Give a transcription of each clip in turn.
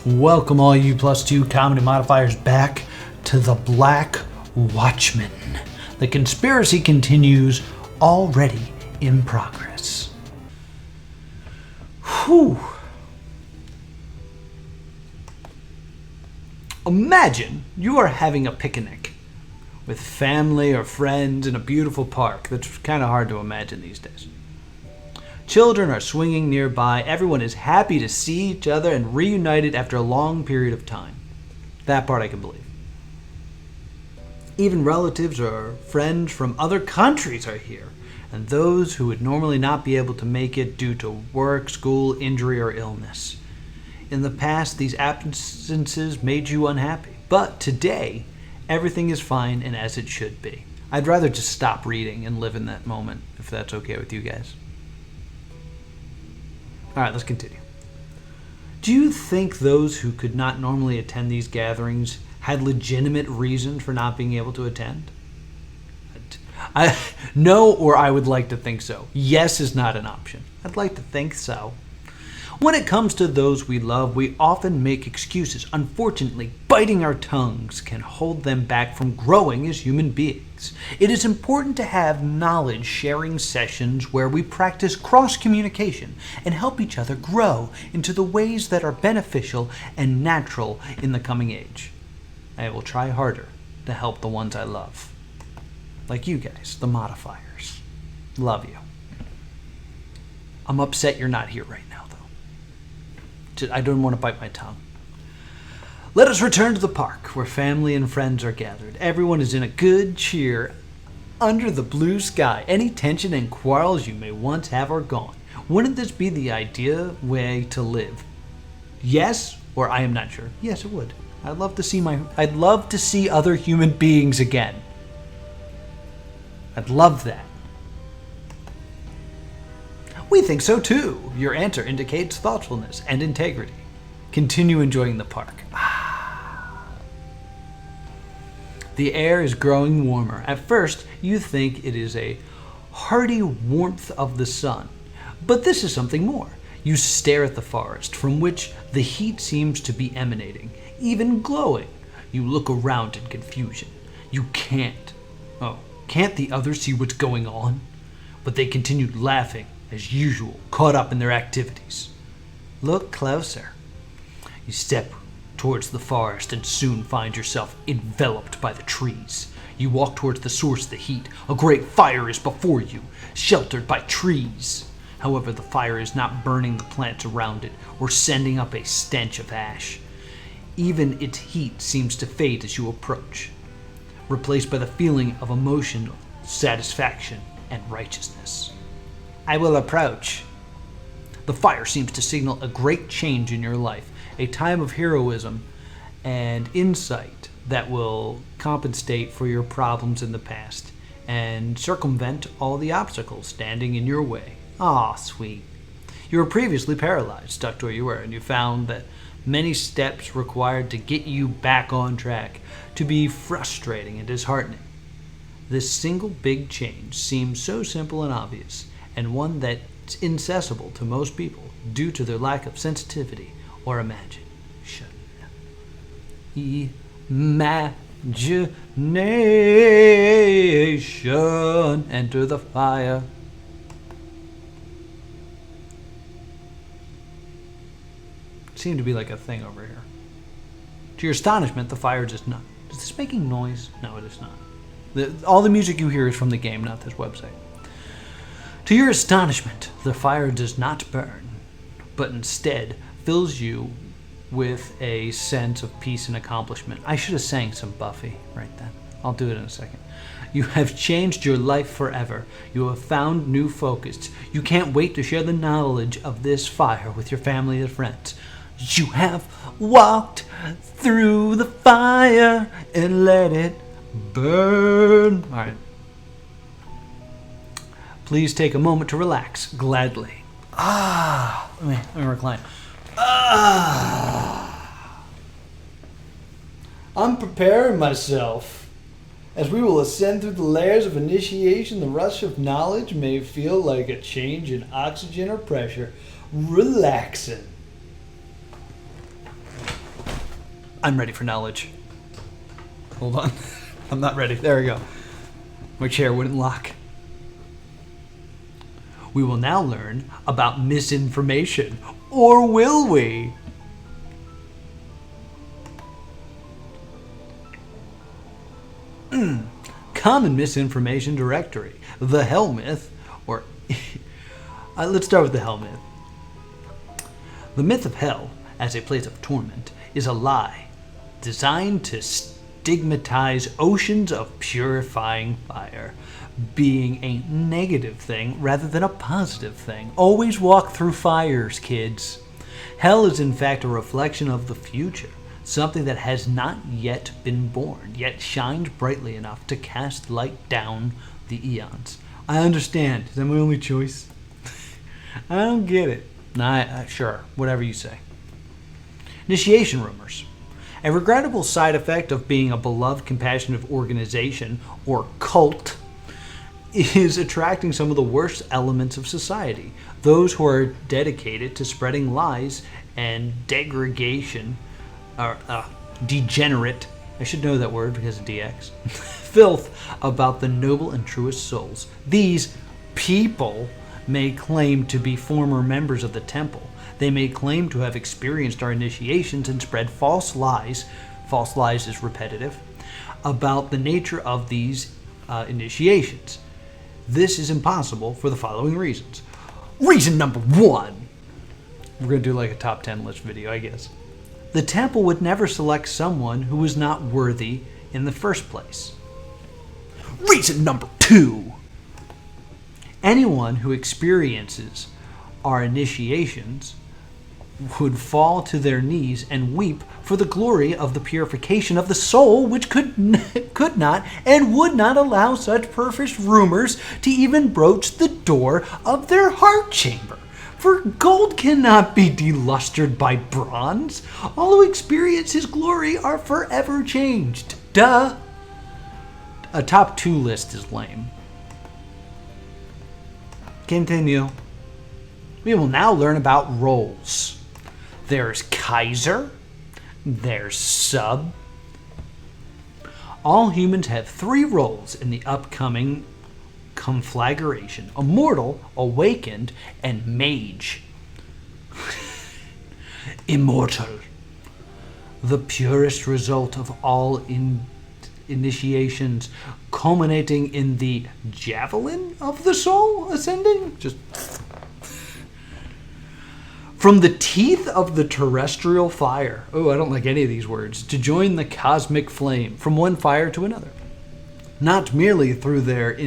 Welcome all you +2 comedy modifiers back to the Black Watchmen. The conspiracy continues, already in progress. Whew. Imagine you are having a picnic with family or friends in a beautiful park. That's kind of hard to imagine these days. Children are swinging nearby. Everyone is happy to see each other and reunited after a long period of time. That part I can believe. Even relatives or friends from other countries are here, and those who would normally not be able to make it due to work, school, injury, or illness. In the past, these absences made you unhappy, but today, everything is fine and as it should be. I'd rather just stop reading and live in that moment, if that's okay with you guys. Alright, let's continue. Do you think those who could not normally attend these gatherings had legitimate reason for not being able to attend? No, or I would like to think so. Yes is not an option. I'd like to think so. When it comes to those we love, we often make excuses. Unfortunately, biting our tongues can hold them back from growing as human beings. It is important to have knowledge-sharing sessions where we practice cross-communication and help each other grow into the ways that are beneficial and natural in the coming age. I will try harder to help the ones I love. Like you guys, the modifiers. Love you. I'm upset you're not here right now, though. I don't want to bite my tongue. Let us return to the park, where family and friends are gathered. Everyone is in a good cheer under the blue sky. Any tension and quarrels you may once have are gone. Wouldn't this be the ideal way to live? Yes, or I am not sure. Yes, it would. I'd love to see other human beings again. I'd love that. We think so too. Your answer indicates thoughtfulness and integrity. Continue enjoying the park. The air is growing warmer. At first, you think it is a hearty warmth of the sun. But this is something more. You stare at the forest, from which the heat seems to be emanating, even glowing. You look around in confusion. You can't. Oh, can't the others see what's going on? But they continued laughing, as usual, caught up in their activities. Look closer. You step towards the forest and soon find yourself enveloped by the trees. You walk towards the source of the heat. A great fire is before you, sheltered by trees. However, the fire is not burning the plants around it or sending up a stench of ash. Even its heat seems to fade as you approach, replaced by the feeling of emotional satisfaction and righteousness. I will approach. The fire seems to signal a great change in your life, a time of heroism and insight that will compensate for your problems in the past and circumvent all the obstacles standing in your way. Ah, sweet. You were previously paralyzed, stuck to where you were, and you found that many steps required to get you back on track to be frustrating and disheartening. This single big change seems so simple and obvious, and one that's inaccessible to most people due to their lack of sensitivity or imagination. Imagination. Enter the fire. Seemed to be like a thing over here. To your astonishment, the fire just not. Is this making noise? No, it is not. All the music you hear is from the game, not this website. To your astonishment, the fire does not burn, but instead fills you with a sense of peace and accomplishment. I should have sang some Buffy right then. I'll do it in a second. You have changed your life forever. You have found new focus. You can't wait to share the knowledge of this fire with your family and friends. You have walked through the fire and let it burn. All right. Please take a moment to relax gladly. Let me recline. I'm preparing myself. As we will ascend through the layers of initiation, the rush of knowledge may feel like a change in oxygen or pressure. Relaxing. I'm ready for knowledge. Hold on. I'm not ready. There we go. My chair wouldn't lock. We will now learn about misinformation. Or will we? Common misinformation directory. The Hell Myth, or let's start with the Hell Myth. The myth of hell as a place of torment is a lie designed to stigmatize oceans of purifying fire, being a negative thing rather than a positive thing. Always walk through fires, kids. Hell is in fact a reflection of the future, something that has not yet been born, yet shines brightly enough to cast light down the eons. I understand. Is that my only choice? I don't get it. Nah, sure, whatever you say. Initiation rumors. A regrettable side effect of being a beloved, compassionate organization, or cult, is attracting some of the worst elements of society. Those who are dedicated to spreading lies and degradation, or degenerate, I should know that word because of DX, filth about the noble and truest souls. These people may claim to be former members of the temple. They may claim to have experienced our initiations and spread false lies is repetitive, about the nature of these initiations. This is impossible for the following reasons. Reason number 1. We're going to do like a top 10 list video, I guess. The temple would never select someone who was not worthy in the first place. Reason number 2. Anyone who experiences our initiations would fall to their knees and weep for the glory of the purification of the soul, which could not and would not allow such perverse rumors to even broach the door of their heart chamber. For gold cannot be delustered by bronze. All who experience his glory are forever changed. Duh. A top 2 list is lame. Continue. We will now learn about roles. There's Kaiser. There's Sub. All humans have 3 roles in the upcoming conflagration: Immortal, Awakened, and Mage. Immortal. The purest result of all initiations, culminating in the javelin of the soul ascending. From the teeth of the terrestrial fire. Oh, I don't like any of these words. To join the cosmic flame from one fire to another. Not merely through their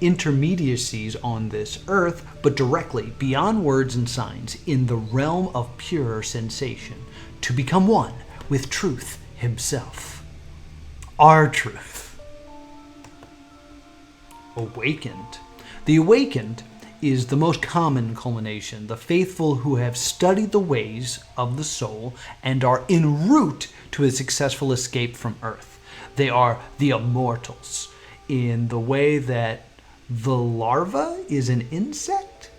intermediacies on this earth, but directly beyond words and signs in the realm of pure sensation. To become one with truth himself. Our truth. Awakened. The awakened is the most common culmination. The faithful who have studied the ways of the soul and are en route to a successful escape from earth. They are the immortals in the way that the larva is an insect,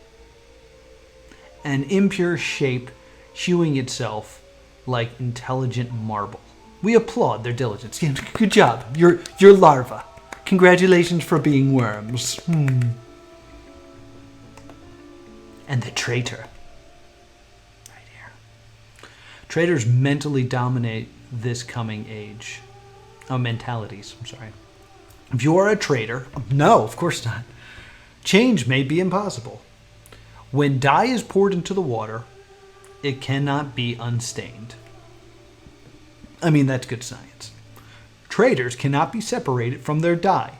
an impure shape hewing itself like intelligent marble. We applaud their diligence. Good job. You're larva. Congratulations for being worms. And the traitor. Right here. Traitors mentally dominate this coming age. Oh, mentalities. I'm sorry. If you are a traitor, no, of course not. Change may be impossible. When dye is poured into the water, it cannot be unstained. I mean, that's good science. Traitors cannot be separated from their dye,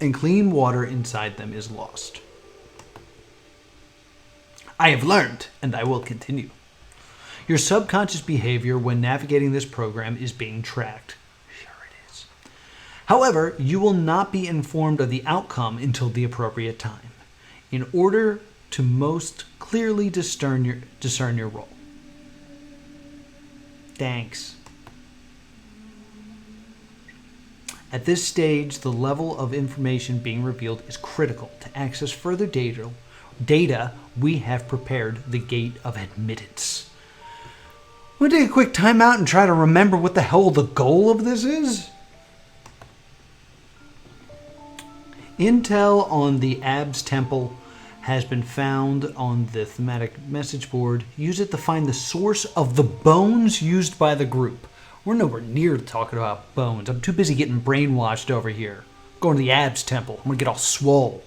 and clean water inside them is lost. I have learned, and I will continue. Your subconscious behavior when navigating this program is being tracked. Sure it is. However, you will not be informed of the outcome until the appropriate time, in order to most clearly discern your role. Thanks. At this stage, the level of information being revealed is critical to access further data we have prepared the gate of admittance. Want to take a quick time out and try to remember what the hell the goal of this is? Intel on the Abs Temple has been found on the thematic message board. Use it to find the source of the bones used by the group. We're nowhere near talking about bones. I'm too busy getting brainwashed over here. Going to the Abs Temple. I'm going to get all swole.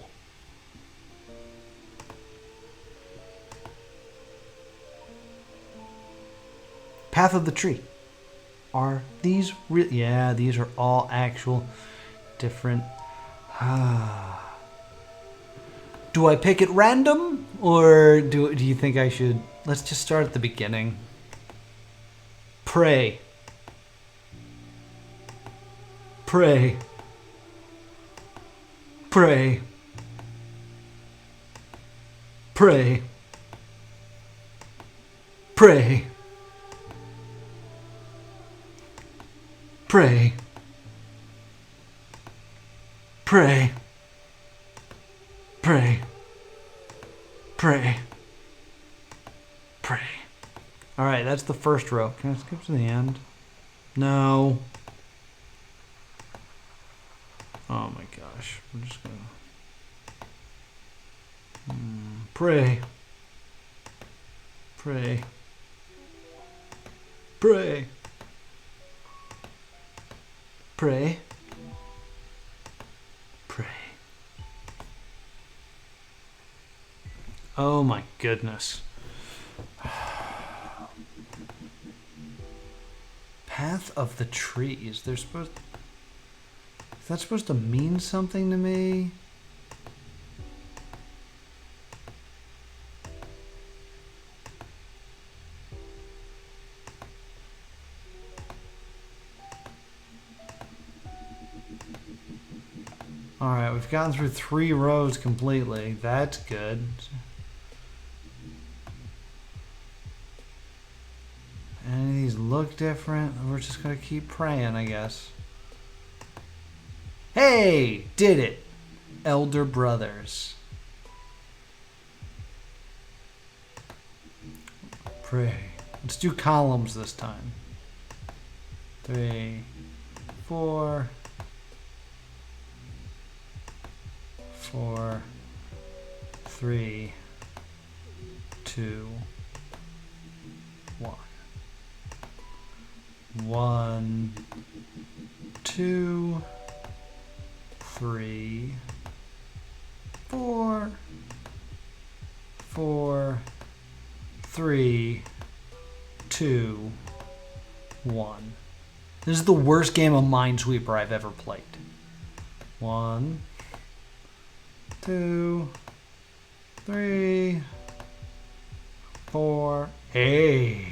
Path of the Tree. Are these real? Yeah, these are all actual different. Do I pick at random, or do you think I should? Let's just start at the beginning. Pray. Pray. Pray. Pray. Pray. Pray. Pray. Pray. Pray. Pray. All right, that's the first row. Can I skip to the end? No. Oh my gosh. We're just gonna pray. Pray. Pray. Pray. Pray. Oh my goodness. Path of the Trees. Is that supposed to mean something to me? Alright, we've gotten through 3 rows completely. That's good. Any of these look different? We're just gonna keep praying, I guess. Hey! Did it! Elder Brothers. Pray. Let's do columns this time. 3, 4... 4, 3, 2, 1. 1, 2, 3, 4, 4, 3, 2, 1. This is the worst game of Minesweeper I've ever played. 1, 2, 3, 4. Hey!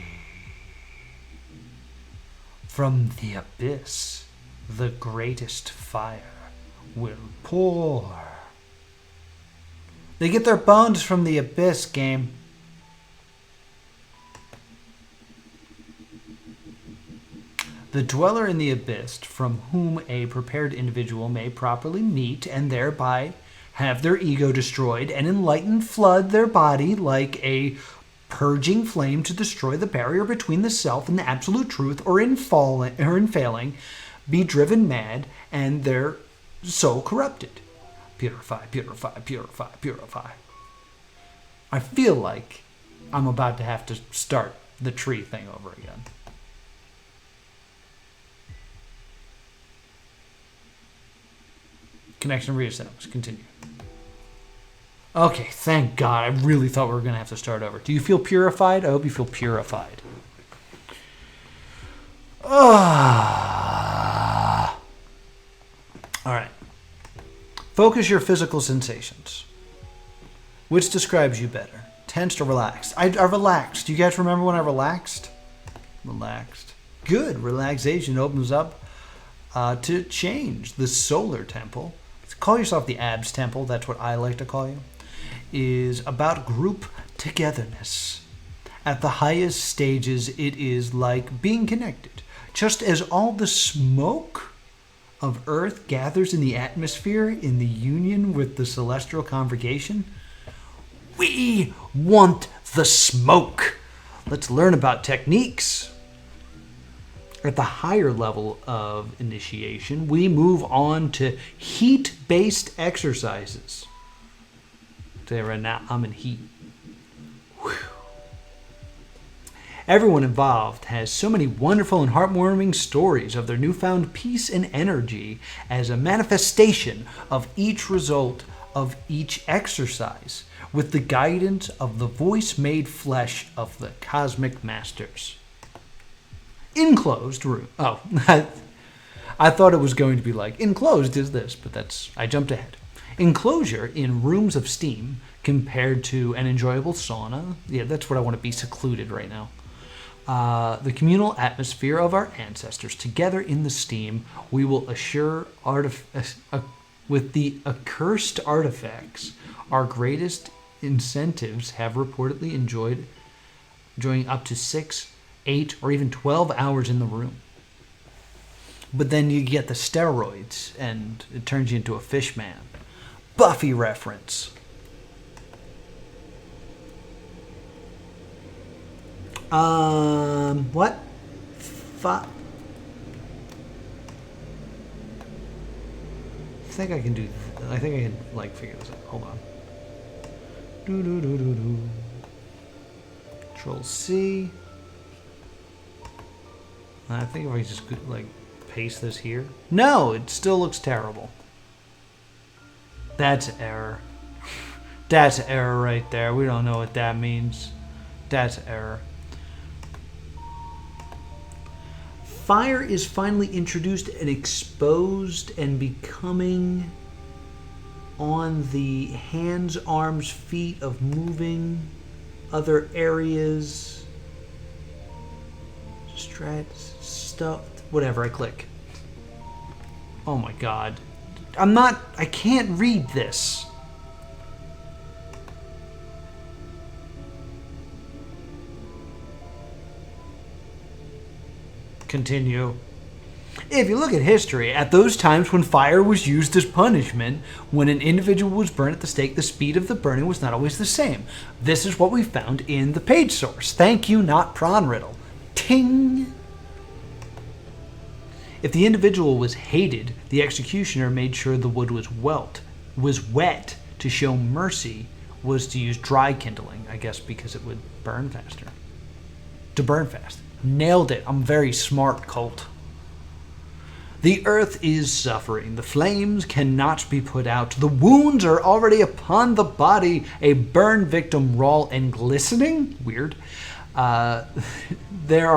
From the abyss, the greatest fire will pour. They get their bones from the abyss, game. The dweller in the abyss, from whom a prepared individual may properly meet and thereby have their ego destroyed and enlightened flood their body like a purging flame to destroy the barrier between the self and the absolute truth, or in failing, be driven mad and their soul corrupted. Purify, purify, purify, purify. I feel like I'm about to have to start the tree thing over again. Connection reestablished. Continue. Okay, thank God. I really thought we were going to have to start over. Do you feel purified? I hope you feel purified. All right. Focus your physical sensations. Which describes you better? Tensed or relaxed? I relaxed. Do you guys remember when I relaxed? Relaxed. Good. Relaxation opens up to change. The solar temple. Call yourself the Abs Temple, that's what I like to call you, is about group togetherness. At the highest stages, it is like being connected. Just as all the smoke of Earth gathers in the atmosphere in the union with the celestial congregation, we want the smoke. Let's learn about techniques. At the higher level of initiation, we move on to heat-based exercises. Say right now, I'm in heat. Whew. Everyone involved has so many wonderful and heartwarming stories of their newfound peace and energy as a manifestation of each result of each exercise, with the guidance of the voice-made flesh of the cosmic masters. Enclosed room. Oh, I thought it was going to be like, enclosed is this, but I jumped ahead. Enclosure in rooms of steam compared to an enjoyable sauna. Yeah, that's what I want to be, secluded right now. The communal atmosphere of our ancestors. Together in the steam, we will assure with the accursed artifacts, our greatest incentives have reportedly enjoying up to 6, 8, or even 12 hours in the room. But then you get the steroids, and it turns you into a fish man. Buffy reference. What? I think I can like figure this out. Hold on. Control C. I think if I just like paste this here. No, it still looks terrible. That's error. That's error right there. We don't know what that means. That's error. Fire is finally introduced and exposed and becoming on the hands, arms, feet of moving other areas. Stuff, whatever, I click. Oh my god. I can't read this. Continue. If you look at history, at those times when fire was used as punishment, when an individual was burned at the stake, the speed of the burning was not always the same. This is what we found in the page source. Thank you, not prawn riddle. Ting! If the individual was hated, the executioner made sure the wood was wet. To show mercy was to use dry kindling, I guess because it would burn faster. To burn fast. Nailed it. I'm very smart, Colt. The earth is suffering. The flames cannot be put out. The wounds are already upon the body. A burn victim raw and glistening? Weird. There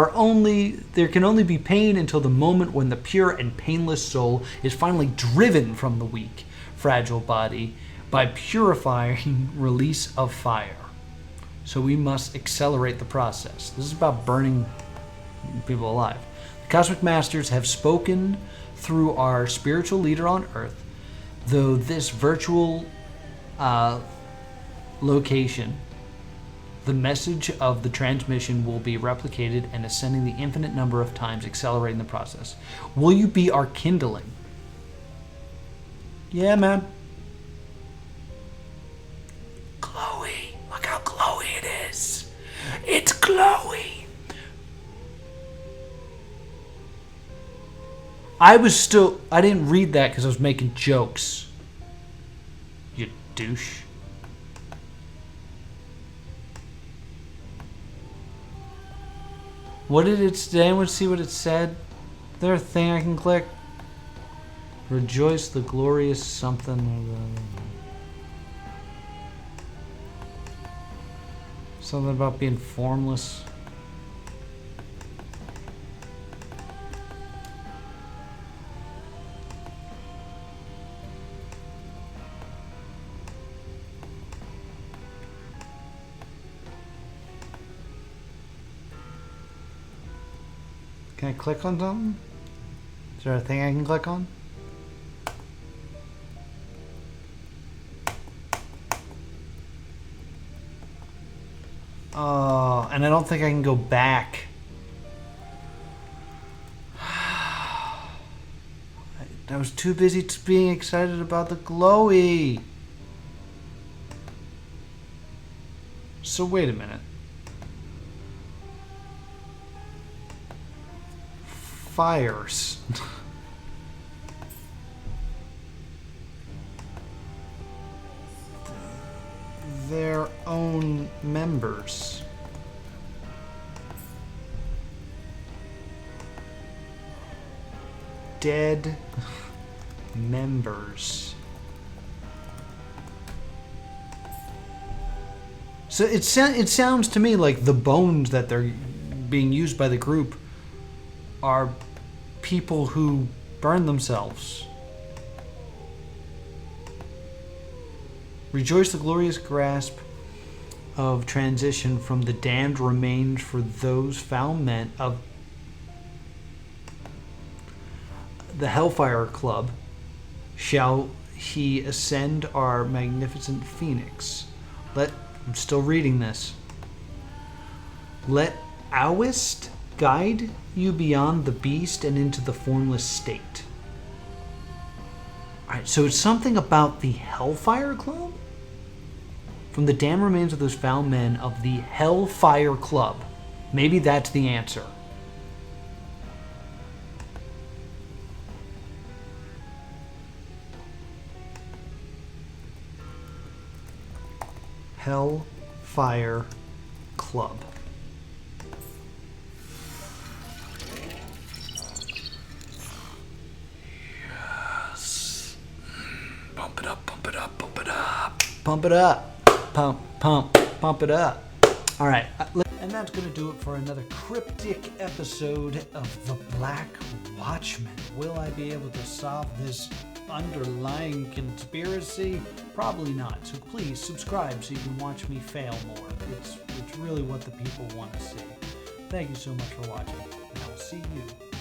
can only be pain until the moment when the pure and painless soul is finally driven from the weak, fragile body by purifying release of fire. So we must accelerate the process. This is about burning people alive. The Cosmic Masters have spoken through our spiritual leader on Earth, though this virtual location, the message of the transmission will be replicated and ascending the infinite number of times, accelerating the process. Will you be our kindling? Yeah, man. Glowy. Look how glowy it is. It's glowy. I didn't read that because I was making jokes. You douche. What did it say? Anyone see what it said? Is there a thing I can click? Rejoice the glorious something. Something about being formless. Can I click on something? Is there a thing I can click on? Oh, and I don't think I can go back. I was too busy being excited about the glowy. So wait a minute. fires their own members. Dead members. So it sounds to me like the bones that they're being used by the group are people who burn themselves. Rejoice the glorious grasp of transition from the damned remains for those foul men of the Hellfire Club. Shall he ascend our magnificent phoenix? I'm still reading this. Let Aoist guide you beyond the beast and into the formless state. Alright, so it's something about the Hellfire Club? From the damned remains of those foul men of the Hellfire Club. Maybe that's the answer. Hellfire Club. Yes. Pump it up, pump it up, pump it up. Pump it up. Pump it up. All right. And that's going to do it for another cryptic episode of The Black Watchmen. Will I be able to solve this underlying conspiracy? Probably not. So please subscribe so you can watch me fail more. It's really what the people want to see. Thank you so much for watching, and I will see you